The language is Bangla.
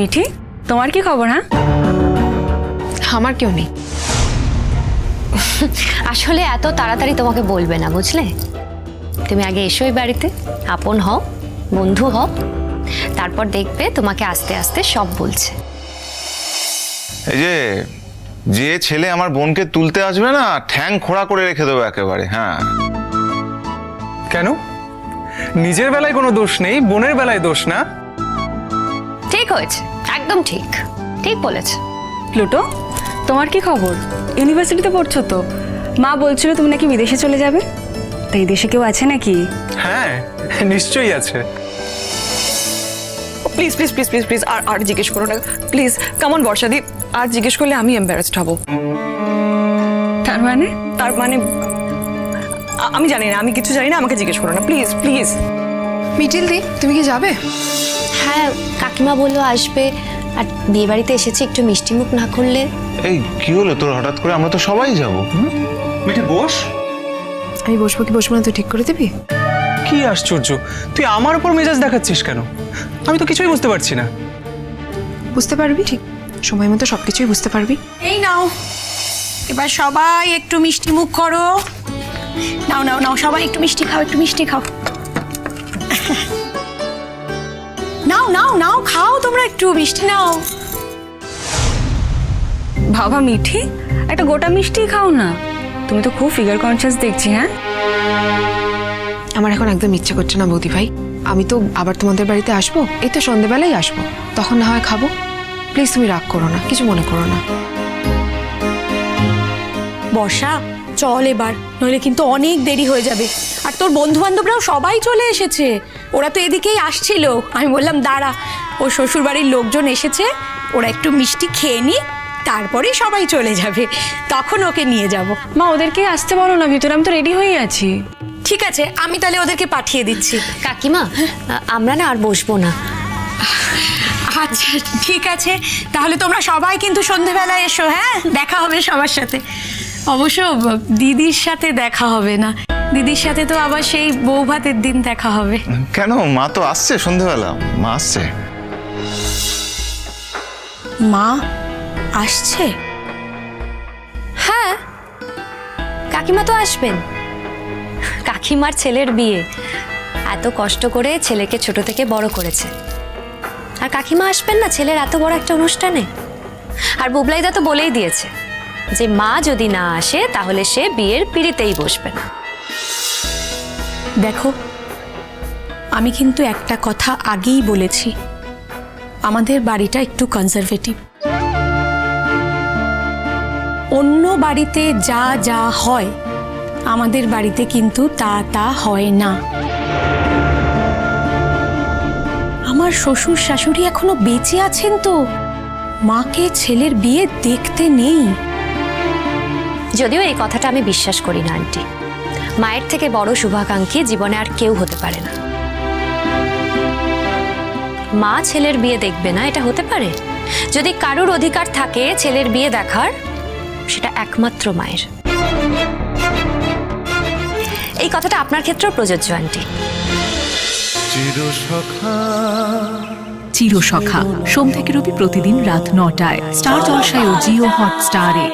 মিঠি, তোমার কি খবর? হ্যাঁ, আমার কেউ নেই। আসলে এত তাড়াতাড়ি তোমাকে বলবে না, বুঝলে? তুমি আগে এসো এই বাড়িতে, আপন হও, বন্ধু হও, তারপর দেখবে তোমাকে আস্তে আস্তে সব বলছে। এই যে যে ছেলে আমার বোনকে তুলতে আসবে না, ঠ্যাং খোঁড়া করে রেখে দেবো একেবারে। হ্যাঁ, কেন? নিজের বেলায় কোনো দোষ নেই, বোনের বেলায় দোষ না? ঠিক হয়েছে, একদম ঠিক, ঠিক বলেছে। প্লুটো, তোমার কি খবর? ইউনিভার্সিটিতে পড়ছো তো? মা বলছিল তুমি নাকি বিদেশে চলে যাবে। তাই দেশে কেউ আছে নাকি? হ্যাঁ, নিশ্চয়ই আছে। Please please please please please আর জিজ্ঞেস করো না প্লিজ। কেমন বর্ষাদি, আর জিজ্ঞেস করলে আমি এম্বারাসড হব। তার মানে? তার মানে আমি জানি না, আমি কিছু জানি না, আমাকে জিজ্ঞেস করো না প্লিজ প্লিজ। মিটিল দি, তুমি কি যাবে? হ্যাঁ, কাকিমা বললো আসবে, আর বিয়ে বাড়িতে এসেছে, একটু মিষ্টি মুখ না করলে। এই কি হলো তোর হঠাৎ করে? আমরা তো সবাই যাবো। মিঠে বস। আমি বসবো কি বসবো না তুই ঠিক করে দিবি? কি আশ্চর্য, তুই আমার উপর মেজাজ দেখাচ্ছিস কেন? আমি তো কিছুই বুঝতে পারছি না। বুঝতে পারবি, ঠিক সময় মতো সবকিছুই বুঝতে পারবি। এই নাও, এবার সবাই একটু মিষ্টি মুখ করো। নাও নাও নাও, সবাই একটু মিষ্টি খাও, একটু মিষ্টি খাও। নাও নাও নাও, খাও তোমরা, একটু মিষ্টি নাও। বাবা মিঠি, একটা গোটা মিষ্টি খাও না। তুমি তো খুব ফিগার কনসিয়াস দেখছি। হ্যাঁ, আমার এখন একদম ইচ্ছে করছে না বৌদি ভাই। আমি তো আবার তোমাদের বাড়িতে আসবো, এই তো সন্ধেবেলায় আসবো, তখন না হয় খাবো। প্লিজ তুমি রাগ করো না, কিছু মনে করো না। বর্ষা, চল এবার, নইলে কিন্তু অনেক দেরি হয়ে যাবে। আর তোর বন্ধু বান্ধবরাও সবাই চলে এসেছে, ওরা তো এদিকেই আসছিল। আমি বললাম দাঁড়া, ও শ্বশুর বাড়ির লোকজন এসেছে, ওরা একটু মিষ্টি খেয়ে নি, তারপরে সবাই চলে যাবে, তখন ওকে নিয়ে যাব। মা ওদেরকে আসতে বলো না ভিতরে, আমি তো রেডি হয়ে আছি। ঠিক আছে, আমি তাহলে ওদেরকে পাঠিয়ে দিচ্ছি। কাকিমা, আমরা না আর বসবো না। আচ্ছা ঠিক আছে, তাহলে তোমরা সবাই কিন্তু সন্ধেবেলায় এসো। হ্যাঁ, দেখা হবে সবার সাথে। অবশ্য দিদির সাথে দেখা হবে না, দিদির সাথে তো আবার সেই বউ ভাতের দিন দেখা হবে। কেন? মা তো আসছে সন্ধেবেলা, মা আসছে। মা আসছে? হ্যাঁ, কাকিমা তো আসবেন। কাকিমার ছেলের বিয়ে, এত কষ্ট করে ছেলেকে ছোট থেকে বড় করেছে, আর কাকিমা আসবেন না ছেলের এত বড় একটা অনুষ্ঠানে? আর বুবলাইদা তো বলেই দিয়েছে যে মা যদি না আসে তাহলে সে বিয়ের পিঁড়িতেই বসবে না। দেখো, আমি কিন্তু একটা কথা আগেই বলেছি, আমাদের বাড়িটা একটু কনজারভেটিভ। অন্য বাড়িতে যা যা হয় আমাদের বাড়িতে কিন্তু তা তা হয় না। আমার শ্বশুর শাশুড়ি এখনো বেঁচে আছেন তো, মাকে ছেলের বিয়ে দেখতে নেই। যদিও এই কথাটা আমি বিশ্বাস করি না আন্টি, মায়ের থেকে বড় শুভাকাঙ্ক্ষী জীবনে আর কেউ হতে পারে না। মা ছেলের বিয়ে দেখবে না, এটা হতে পারে? যদি কারোর অধিকার থাকে ছেলের বিয়ে দেখার, সেটা একমাত্র মায়ের। এই কথাটা আপনার ক্ষেত্রেও প্রযোজ্য আন্টি। চিরসখা সোম থেকে রবি প্রতিদিন রাত ৯টায় স্টার জলসায় ও জিও হটস্টারে।